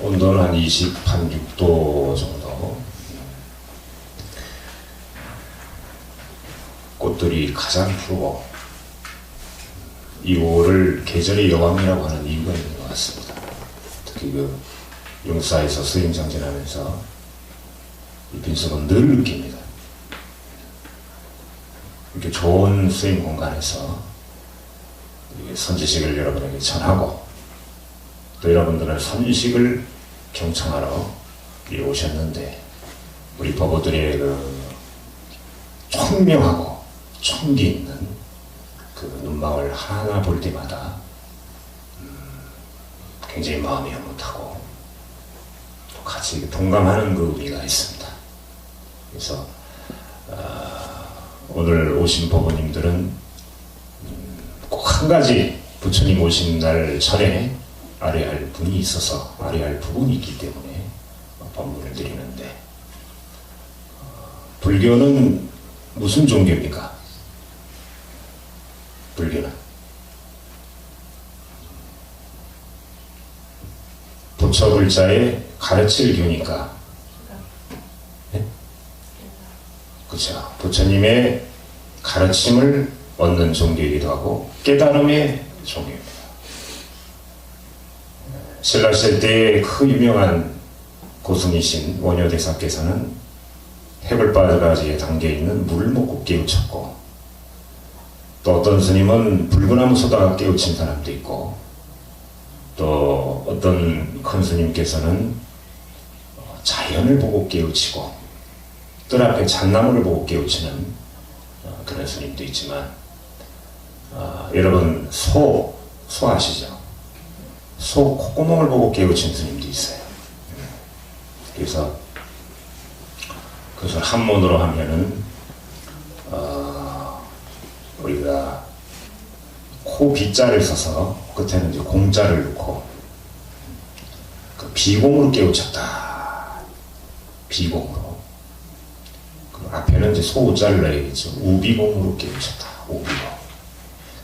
온도는 한 26도 정도. 꽃들이 가장 푸르고, 이 5월을 계절의 여왕이라고 하는 이유가 있는 것 같습니다. 특히 그 용사에서 수행 정진하면서 이 빈속은 늘 느낍니다. 이렇게 좋은 수행 공간에서 선지식을 여러분에게 전하고, 또 여러분들은 선지식을 경청하러 오셨는데, 우리 법오들의 그 총명하고 총기 있는 그 눈망울 하나하나 볼 때마다 굉장히 마음이 흐뭇하고 또 같이 동감하는 그 의미가 있습니다. 그래서 오늘 오신 법오님들은 꼭 한 가지 부처님 오신 날 전에 아뢰할 분이 있어서, 아뢰할 부분이 있기 때문에 법문을 드리는데, 불교는 무슨 종교입니까? 불교는 부처불자의 가르칠 교니까, 네? 그렇죠. 부처님의 가르침을 얻는 종교이기도 하고 깨달음의 종교입니다. 신라시대 때의 그 유명한 고승이신 원효대사께서는 해불바다지에 담겨있는 물을 먹고 깨우쳤고, 또 어떤 스님은 불구나무 쏘다가 깨우친 사람도 있고, 또 어떤 큰 스님께서는 자연을 보고 깨우치고 뜰 앞에 잣나무를 보고 깨우치는 그런 스님도 있지만, 여러분 소 아시죠? 소 콧구멍을 보고 깨우친 스님도 있어요. 그래서 그것을 한문으로 하면은 우리가 코 비자를 써서 끝에는 이제 공자를 넣고 그 비공으로 깨우쳤다. 비공으로. 그 앞에는 이제 소자를 넣어야겠죠. 우비공으로 깨우쳤다. 우비공.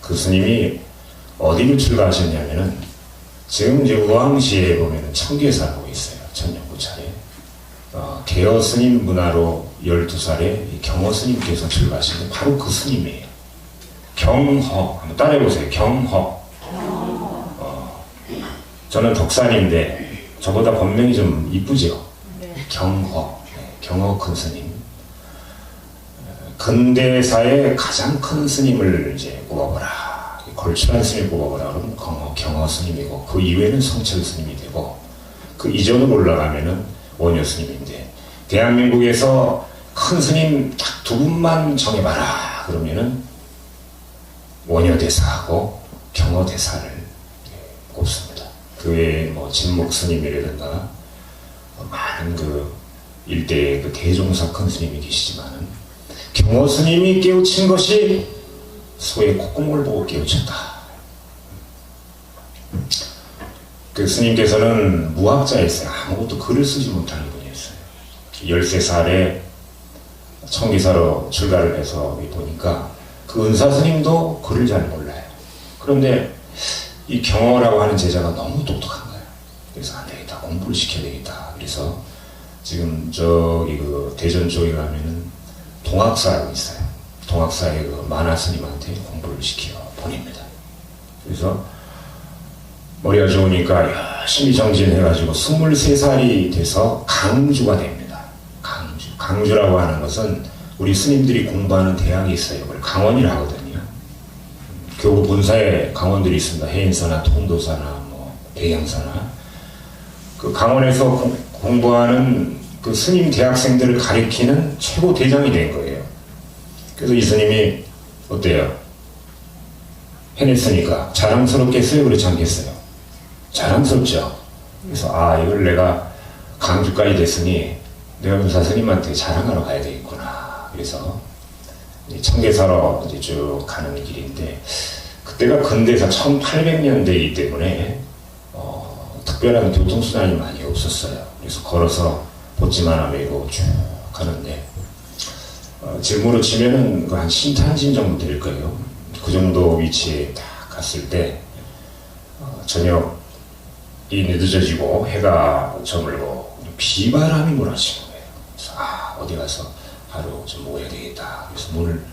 그 스님이 어디를 출가하셨냐면은 지금 이제 우왕시에 보면은 청계사라고 있어요. 천년구찰에. 개어 스님 문화로 12살에 경허 스님께서 출가하신 게 바로 그 스님이에요. 경허. 한번 따라해보세요. 경허. 저는 덕산인데 저보다 본명이 좀 이쁘죠? 네. 경허. 네, 경허 큰 스님. 근대사의 가장 큰 스님을 이제 꼽아보라. 걸출한 스님 꼽아보라. 그러면 경허 스님이고, 그 이후에는 성철 스님이 되고, 그 이전으로 올라가면은 원효 스님인데, 대한민국에서 큰 스님 딱 두 분만 정해봐라. 그러면은 원효대사하고 경허대사를 꼽습니다. 그 외에 뭐 진목 스님이라든가 많은 그 일대의 그 대종사 큰 스님이 계시지만은, 경허 스님이 깨우친 것이 소의 콧구멍을 보고 깨우쳤다. 그 스님께서는 무학자였어요. 아무것도 글을 쓰지 못하는 분이었어요. 13살에 청기사로 출가를 해서 보니까 그 은사 스님도 글을 잘 몰라요. 그런데 이 경허라고 하는 제자가 너무 똑똑한 거예요. 그래서 안 되겠다, 공부를 시켜야 되겠다. 그래서 지금 저기 그 대전 쪽에 가면은 동학사라고 있어요. 동학사의 그 만화 스님한테 공부를 시켜 보냅니다. 그래서 머리가 좋으니까 열심히 정진해가지고 23살이 돼서 강주가 됩니다. 강주라고 하는 것은 우리 스님들이 공부하는 대학이 있어요. 그걸 강원이라 하거든요. 교구 본사에 강원들이 있습니다. 해인사나 통도사나 뭐 대양사나. 그 강원에서 공부하는 그 스님 대학생들을 가리키는 최고 대장이 된 거예요. 그래서 이 스님이 어때요? 해냈으니까 자랑스럽겠어요? 그렇지 않겠어요? 자랑스럽죠. 그래서 이걸 내가 강주까지 됐으니 내가 은사 스님한테 자랑하러 가야 되겠구나. 그래서 청계사로 이제 쭉 가는 길인데, 그때가 근대사 1800년대이기 때문에 특별한 교통수단이 많이 없었어요. 그래서 걸어서 보찌만 하며 이거 쭉 가는데, 지금으로 치면은 한 신탄진 정도 될 거예요. 그 정도 위치에 딱 갔을 때 저녁 늦어지고 해가 저물고 비바람이 몰아치는 거예요. 그래서 어디 가서 하루 좀 묵어야 되겠다. 그래서 문을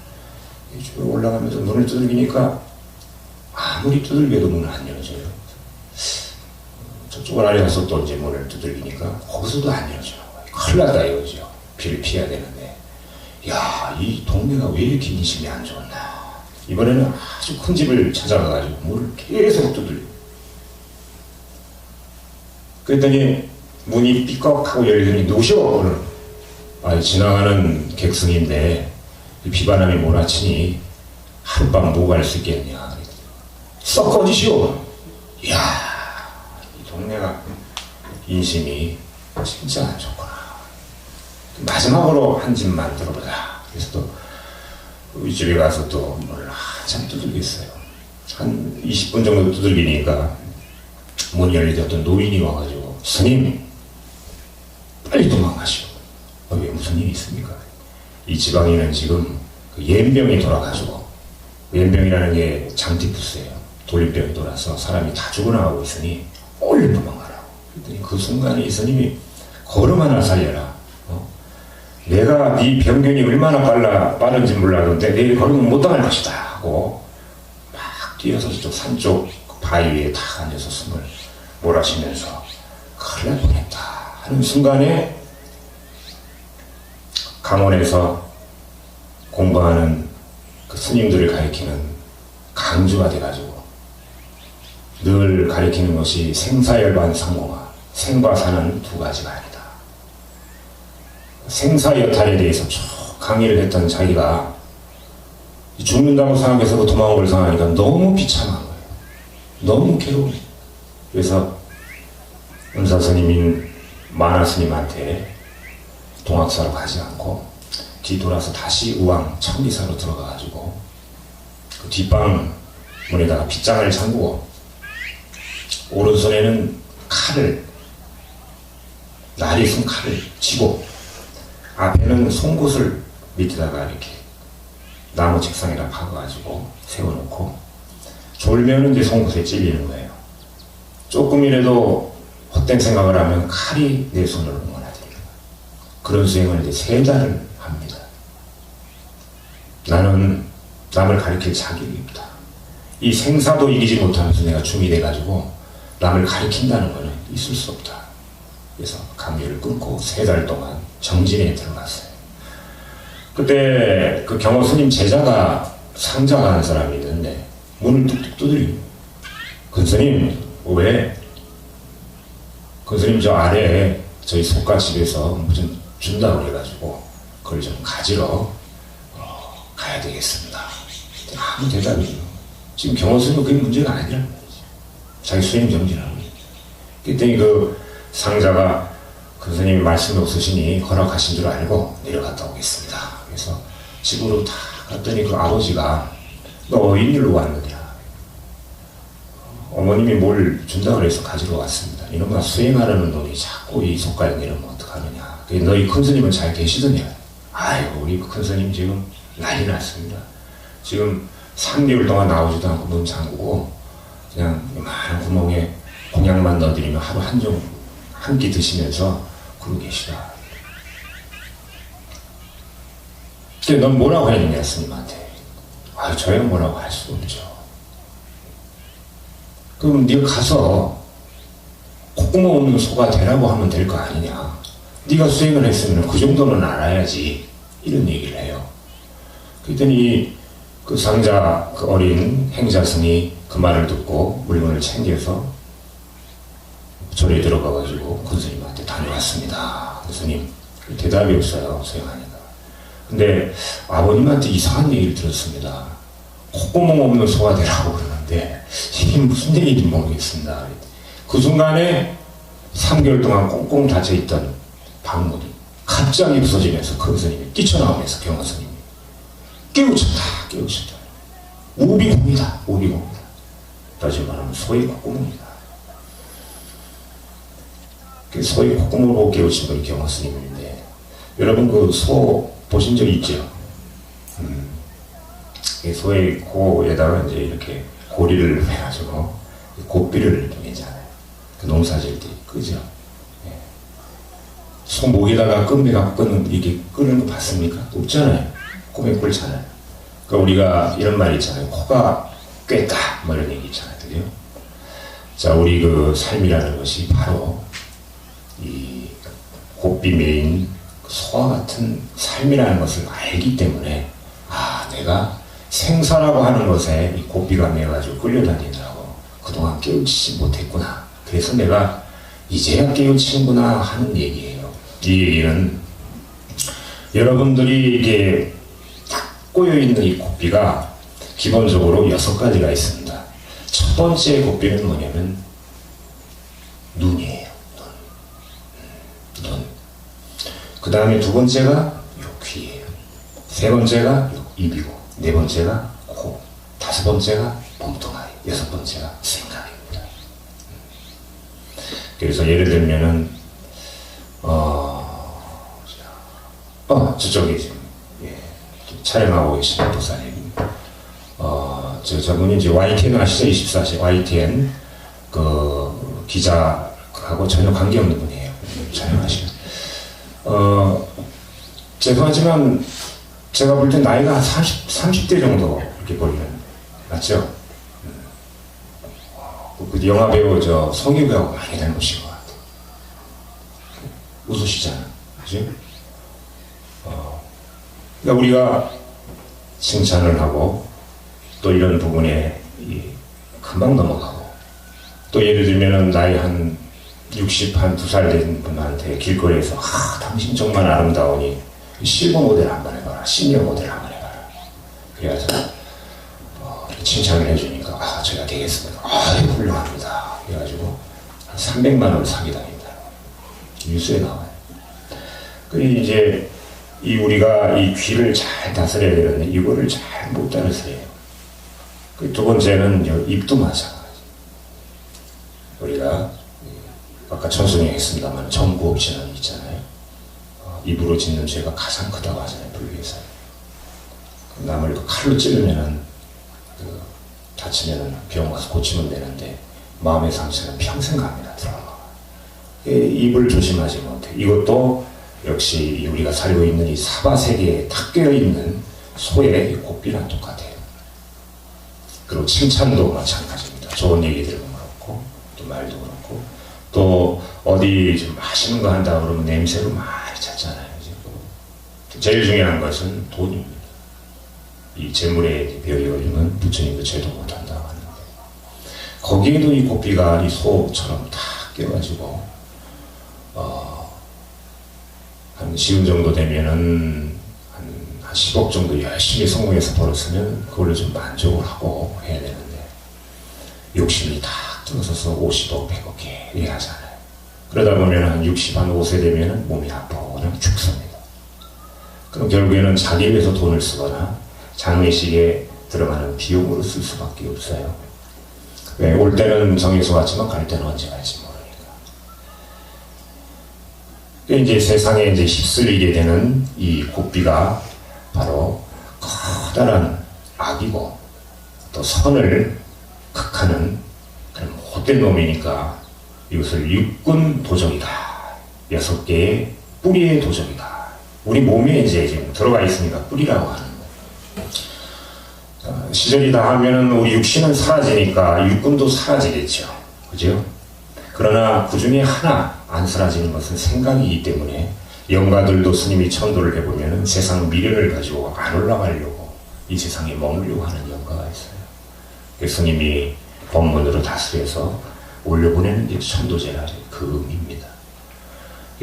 쭉 올라가면서 문을 두들기니까 아무리 두들겨도 문을 안 열어줘요. 저쪽을 아래가서 또 이제 문을 두들기니까 거기서도 안 열어주는 거예요. 큰일 났다 이거죠. 비를 피해야 되는데, 야, 이 동네가 왜 이렇게 인심이 안 좋나. 이번에는 아주 큰 집을 찾아가가지고 문을 계속 두들겨. 그랬더니 문이 삐걱하고 열리더니 누구시오? 지나가는 객승인데 비바람이 몰아치니 하룻밤 못 갈 수 있겠냐. 썩 꺼지시오. 이야, 이 동네가 인심이 진짜 안 좋구나. 마지막으로 한 집만 들어보자. 그래서 또 우리 집에 가서 또 문을 한참 두들겼어요. 한 20분 정도 두들기니까 문이 열리더니 어떤 노인이 와가지고, 스님 빨리 도망가시오. 왜 무슨 일이 있습니까? 이 지방에는 지금 그 옌병이 돌아가지고, 옌병이라는 게 장티푸스예요. 돌림병이 돌아서 사람이 다 죽어나가고 있으니 얼른 도망가라고. 그랬더니 그 순간에 이 스님이 걸음 하나 살려라. 내가 네 병균이 얼마나 빠른지 몰랐는데 내일 걸으면 못 당할 것이다 하고 막 뛰어서 저쪽 산쪽 바위 위에 탁 앉아서 숨을 몰아쉬면서 큰일 날 뻔했다 하는 순간에 강원에서 공부하는 그 스님들을 가리키는 강주가 돼가지고, 늘 가리키는 것이 생사열반 상공화, 생과 사는 두 가지가 아니다. 생사여탈에 대해서 쭉 강의를 했던 자기가 죽는다고 생각해서 그 도망을 생각하니까 너무 비참한 거예요. 너무 괴로워요. 그래서 은사스님인 만화스님한테 동학사로 가지 않고 뒤돌아서 다시 우왕 청기사로 들어가가지고 그 뒷방 문에다가 빗장을 잠그고 오른손에는 칼을, 날이 쓴 칼을 쥐고 앞에는 송곳을 밑에다가 이렇게 나무 책상에다 박아가지고 세워놓고 졸면은 이제 송곳에 찔리는 거예요. 조금이라도 헛된 생각을 하면 칼이 내 손을 응원하더니 그런 수행을 이제 3달을 합니다. 나는 남을 가르칠 자격이 없다. 이 생사도 이기지 못하면서 내가 중이 돼가지고 남을 가르친다는 것은 있을 수 없다. 그래서 강의를 끊고 3달 동안 정진에 들어갔어요. 그때 그 경호 스님 제자가 상자가 하는 사람이 있는데 문을 뚝뚝 두드리고, 근스님 왜? 근스님 저 아래에 저희 속가집에서 무슨 준다고 그래가지고 그걸 좀 가지러 가야 되겠습니다. 아무 대답이 없어요. 지금 경호 스님은 그게 문제가 아니라는 거지. 자기 수행 정진하고. 그랬더니 그 상자가 그 스님이 말씀이 없으시니 허락하신 줄 알고 내려갔다 오겠습니다. 그래서 집으로 다 갔더니 그 아버지가 너 웬일로 왔느냐. 어머님이 뭘 준다고 해서 가지러 왔습니다. 이놈아 수행하려는 놈이 자꾸 이 속가에 내려면 어떡하느냐. 너희 큰 스님은 잘 계시더냐. 아이고 우리 큰 스님 지금 난리 났습니다. 지금 3개월 동안 나오지도 않고 눈 잠그고 그냥 이만한 구멍에 공약만 넣어드리면 하루 한 끼 드시면서 그러고 계시다. 근데 넌 뭐라고 했느냐 스님한테. 저야 뭐라고 할 수 없죠. 그럼 네가 가서 콧구멍 없는 소가 되라고 하면 될 거 아니냐. 네가 수행을 했으면 그 정도는 알아야지. 이런 얘기를 해요. 그랬더니 그 상자 그 어린 행자승이 그 말을 듣고 물건을 챙겨서 절에 들어가가지고 군스님한테 다녀왔습니다. 군스님 대답이 없어요. 수행하니까. 근데 아버님한테 이상한 얘기를 들었습니다. 콧구멍 없는 소가 되라고 그러는데 이게 무슨 얘기인지 모르겠습니다. 그 순간에 3개월 동안 꽁꽁 닫혀있던 방문이 갑자기 부서지면서 그 스님이 뛰쳐나오면서 경화스님이 깨우쳤다. 우비공이다. 다시 말하면 소의 콧구멍이다. 소의 콧구멍을 보고 깨우친 분이 경화스님인데, 여러분 그 소 보신 적 있죠? 소의 코에다가 이제 이렇게 고리를 해가지고 고삐를 매잖아요. 그 농사질 때, 그죠? 예. 소 목에다가 끈매가 이게 끄는 거 봤습니까? 없잖아요. 꼬매 꿀잖아요. 그러니까 우리가 이런 말 있잖아요. 코가 꿰까, 뭐 이런 얘기 있잖아요. 그죠? 자, 우리 그 삶이라는 것이 바로 이 곱비 메인 소와 같은 삶이라는 것을 알기 때문에, 아, 내가 생사라고 하는 것에 이 곱비가 매가지고 끌려다니느라고 그동안 깨우치지 못했구나. 그래서 내가 이제야 깨우치는구나 하는 얘기예요. 이 얘기는 여러분들이 이게 딱 꼬여있는 이 곱비가 기본적으로 6가지가 있습니다. 첫 번째 곱비는 뭐냐면 눈이에요. 눈. 그 다음에 두 번째가 요 귀예요. 세 번째가 요 입이고, 네 번째가 코, 다섯 번째가 몸뚱아리, 여섯 번째가 생각입니다. 그래서 예를 들면은 저쪽에 지금 촬영하고 계신 도사님, 저분이 이제 YTN 아시죠? 24시 YTN 그 기자하고 전혀 관계없는 분이에요. 촬영하시는. 죄송하지만 제가 볼 때 나이가 한 30대 정도 이렇게 보이는, 맞죠? 그 영화배우 송혜교하고 많이 닮으신 것 같아요. 웃으시잖아. 그지? 그러니까 우리가 칭찬을 하고 또 이런 부분에 금방 넘어가고, 또 예를 들면은 나이 한 60, 한 2살 된 분한테 길거리에서 당신 정말 아름다우니 실버 모델 한번 해봐라, 시니어 모델 한번 해봐라. 그래가지고 칭찬을 해주니까 제가 되겠습니다. 훌륭합니다. 그래가지고 한 300만 원 사기당입니다. 뉴스에 나와요. 그리고 이제 우리가 이 귀를 잘 다스려야 되는데 이거를 잘 못 다스려요. 그 두 번째는 입도 마찬가지. 우리가 아까 천순이 했습니다만 전구업 진언이 있잖아요. 입으로 짓는 죄가 가장 크다고 하잖아요, 불교에서. 남을 칼로 찌르면은 다치면은 병 와서 고치면 되는데 마음의 상처는 평생 갑니다. 드라마가. 입을 조심하지 못해. 이것도 역시 우리가 살고 있는 이 사바 세계에 탁 깨어 있는 소의 곱비랑 똑같아요. 그리고 칭찬도 마찬가지입니다. 좋은 얘기 들으면 그렇고, 또 말도 그렇고, 또 어디 좀 맛있는 거 한다 그러면 냄새로 많이 찾잖아요. 제일 중요한 것은 돈입니다. 이 재물에 벽이 걸리면 부처님도 제도 못한다고 하는데, 거기에도 이 곱비가 이 소처럼 탁 껴가지고 한 시운 정도 되면은 한 10억 정도 열심히 성공해서 벌었으면 그걸로 좀 만족을 하고 해야 되는데, 욕심이 탁 들어서서 50억, 100억 이렇게 하잖아요. 그러다 보면 한 60, 한 5세 되면은 몸이 아프고 그냥 죽습니다. 그럼 결국에는 자기 위해서 돈을 쓰거나 장례식에 들어가는 비용으로 쓸 수밖에 없어요. 왜? 올 때는 정해서 왔지만 갈 때는 언제 갈지 모르니까. 이제 세상에 이제 휩쓸리게 되는 이 곱비가 바로 커다란 악이고, 또 선을 극하는 그런 못된 놈이니까 이것을 육군 도적이다. 6개의 뿌리의 도적이다. 우리 몸에 이제 지금 들어가 있으니까 뿌리라고 하는 거예요. 시절이 다 하면은 우리 육신은 사라지니까 육군도 사라지겠죠. 그죠? 그러나 그 중에 하나 안 사라지는 것은 생각이기 때문에, 영가들도 스님이 천도를 해보면은 세상 미련을 가지고 안 올라가려고 이 세상에 머물려고 하는 영가가 있어요. 그 스님이 법문으로 다스려서 올려보내는 게 천도제라는 그 의미입니다.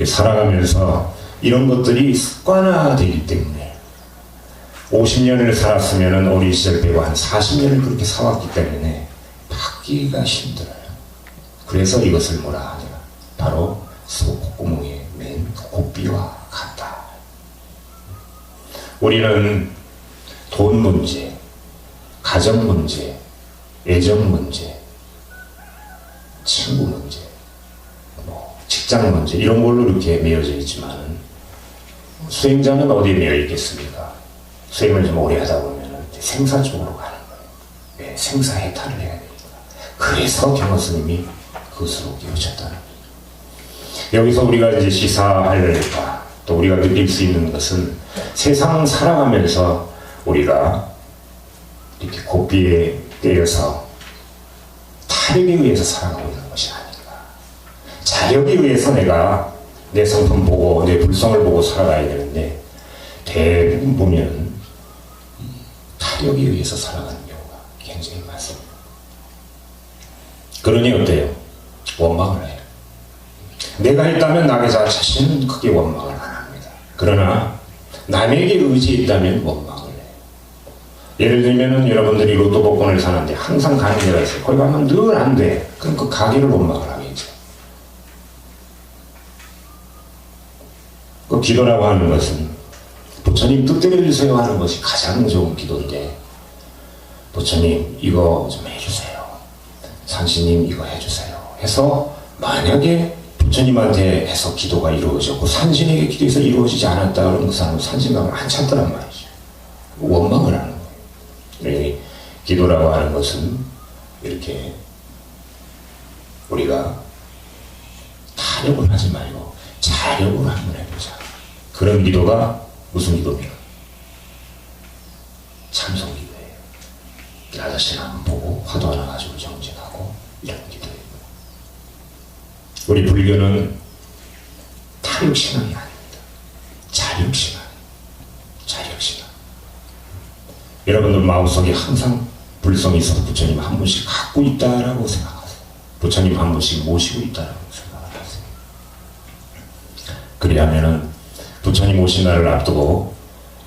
살아가면서 이런 것들이 습관화되기 때문에 50년을 살았으면 어린 시절 배고 한 40년을 그렇게 살았기 때문에 바뀌기가 힘들어요. 그래서 이것을 뭐라 하냐, 바로 소 콧구멍에 맨 곱비와 같다. 우리는 돈 문제, 가정 문제, 애정 문제, 친구 문제, 직장 문제, 이런 걸로 이렇게 매여져 있지만, 수행자는 어디에 매여 있겠습니까? 수행을 좀 오래 하다 보면 생사 쪽으로 가는 거예요. 네, 생사 해탈을 해야 됩니다. 그래서 경호 스님이 그 그것으로 깨우쳤다는 거예요. 여기서 우리가 이제 시사할 바, 또 우리가 느낄 수 있는 것은 세상 살아가면서 우리가 이렇게 고삐에 떼여서 타력에 의해서 살아가고 있는 것이 아닌가. 자력에 의해서 내가 내 성품 보고 내 불성을 보고 살아가야 되는데 대부분 보면 타력에 의해서 살아가는 경우가 굉장히 많습니다. 그러니 어때요? 원망을 해요. 내가 했다면 나의 자신은 크게 원망을 안 합니다. 그러나 남에게 의지했다면 원망을 해요. 예를 들면 여러분들이 로또 복권을 사는데 항상 가는 데가 있어요. 거기 가면 늘 안 돼. 그럼 그 가게를 원망을 하겠죠. 그 기도라고 하는 것은 부처님 뜻대로 해주세요 하는 것이 가장 좋은 기도인데, 부처님 이거 좀 해주세요, 산신님 이거 해주세요 해서 만약에 부처님한테 해서 기도가 이루어졌고 산신에게 기도해서 이루어지지 않았다 그러면 그 사람은 산신감을 안 찾더란 말이죠. 원망을 하는 거예요. 그러니 기도라고 하는 것은 이렇게 우리가 타력을 하지 말고 자력으로 한번 해보자. 그런 기도가 무슨 기도입니까? 참선 기도예요. 나 자신 한번 보고 화두 하나 가지고 정진하고 이런 기도예요. 우리 불교는 타력신앙이 아닙니다. 자력신앙. 자력신앙. 여러분들 마음속에 항상 불성이 있어서 부처님 한 분씩 갖고 있다라고 생각하세요. 부처님 한 분씩 모시고 있다라고 생각을 하세요. 그리하면은 부처님 오신 날을 앞두고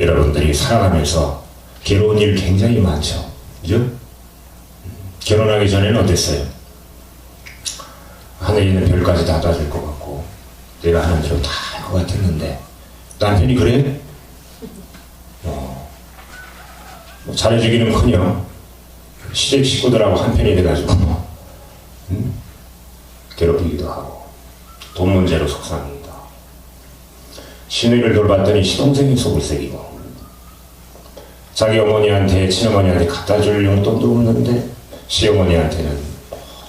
여러분들이 살아가면서 괴로운 일 굉장히 많죠. 그죠? 결혼하기 전에는 어땠어요? 하늘에 있는 별까지 다 따줄 것 같고 내가 하는 대로 다 할 것 같았는데 남편이 그래? 뭐 잘해주기는커녕 시댁 식구들하고 한편이 돼가지고 괴롭히기도 하고 돈 문제로 속상해도 시누이를 돌봤더니 시동생이 속을 새기고 자기 어머니한테 친어머니한테 갖다 줄 용돈도 없는데 시어머니한테는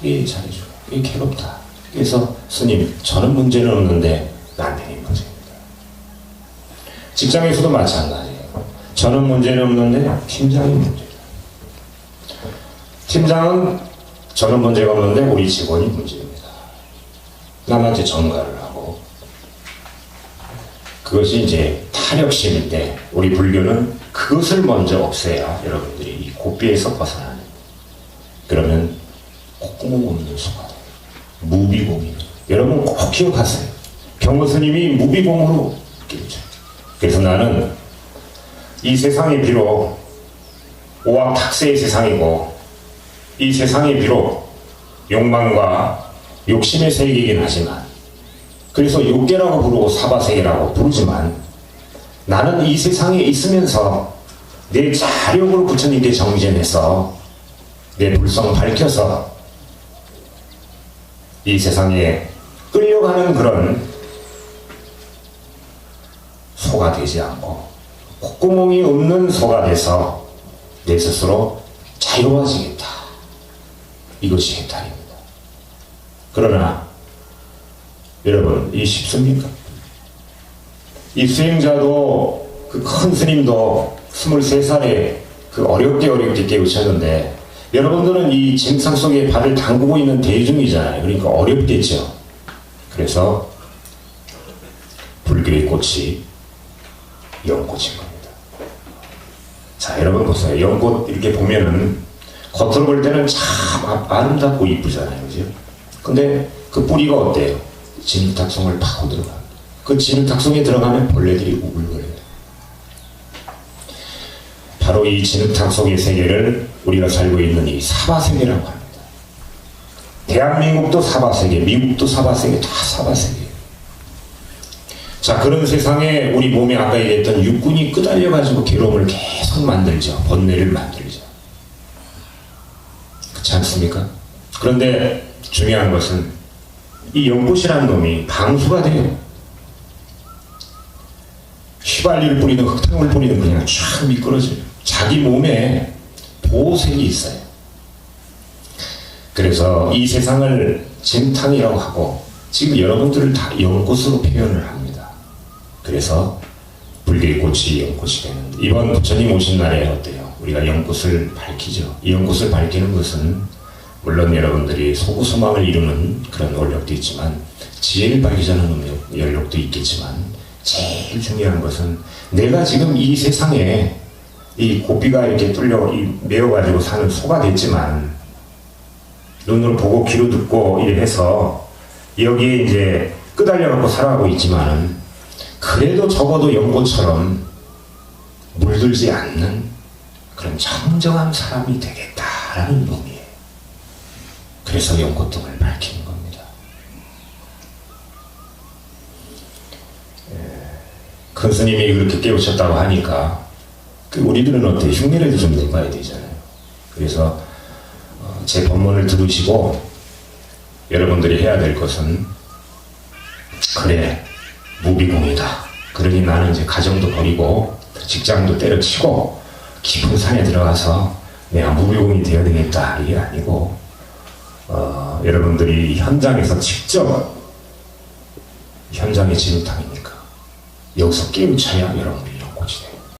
이게 잘해주고 이게 괴롭다. 그래서 스님 저는 문제는 없는데 남편이 문제입니다. 직장에서도 마찬가지예요. 저는 문제는 없는데 팀장이 문제다. 팀장은 저는 문제가 없는데 우리 직원이 문제입니다. 남한테 전가를 하고 그것이 이제 타력심인데 우리 불교는 그것을 먼저 없애야 여러분들이 이 고삐에서 벗어나는. 그러면 콧구멍 없는 수가 돼요. 무비공이. 여러분 꼭 기억하세요. 경호스님이 무비공으로 깨우쳐. 그래서 나는 이 세상이 비록 오합탁세의 세상이고 이 세상이 비록 욕망과 욕심의 세계이긴 하지만 그래서 욕계라고 부르고 사바세계라고 부르지만 나는 이 세상에 있으면서 내 자력으로 부처님께 정진해서 내 불성 밝혀서 이 세상에 끌려가는 그런 소가 되지 않고 콧구멍이 없는 소가 돼서 내 스스로 자유화지겠다. 이것이 해탈입니다. 그러나 여러분 이 쉽습니까? 이 수행자도 그 큰 스님도 23살에 그 어렵게 깨우쳤는데 여러분들은 이 짐승 속에 발을 담그고 있는 대중이잖아요. 그러니까 어렵겠죠. 그래서 불교의 꽃이 연꽃인 겁니다. 자, 여러분 보세요. 연꽃 이렇게 보면은 겉으로 볼 때는 참 아름답고 이쁘잖아요. 그죠? 근데 그 뿌리가 어때요? 진흙탕송을 파고 들어갑니다. 그 진흙탕송에 들어가면 벌레들이 우글거려요. 바로 이 진흙탕송의 세계를 우리가 살고 있는 이 사바세계라고 합니다. 대한민국도 사바세계, 미국도 사바세계, 다 사바세계. 자, 그런 세상에 우리 몸에 아까 얘기했던 육군이 끄달려가지고 괴로움을 계속 만들죠. 번뇌를 만들죠. 그렇지 않습니까? 그런데 중요한 것은 이 연꽃이라는 놈이 방수가 돼요. 휘발유를 뿌리든 흙탕물 뿌리든 그냥 쫙 미끄러져요. 자기 몸에 보호색이 있어요. 그래서 이 세상을 진탕이라고 하고 지금 여러분들을 다 연꽃으로 표현을 합니다. 그래서 불개의 꽃이 연꽃이 되는 이번 부처님 오신 날에 어때요? 우리가 연꽃을 밝히죠. 이 연꽃을 밝히는 것은 물론 여러분들이 소구소망을 이루는 그런 원력도 있지만 지혜를 밝히자는 연력도 있겠지만 제일 중요한 것은 내가 지금 이 세상에 이 고삐가 이렇게 뚫려 메어가지고 사는 소가 됐지만 눈으로 보고 귀로 듣고 이래서 여기에 이제 끄달려갖고 살아가고 있지만 그래도 적어도 연꽃처럼 물들지 않는 그런 청정한 사람이 되겠다라는 의미예요. 그래서 연꽃등을 밝히는 겁니다. 큰 스님이 그렇게 깨우쳤다고 하니까 우리들은 어때요? 흉내라도 좀 내봐야 되잖아요. 그래서 제 법문을 들으시고 여러분들이 해야 될 것은 그래 무비공이다. 그러니 나는 이제 가정도 버리고 직장도 때려치고 깊은 산에 들어가서 내가 무비공이 되어야 되겠다 이게 아니고 여러분들이 현장에서 직접 현장의 진흙탕이니까 여기서 깨우쳐야 여러분들이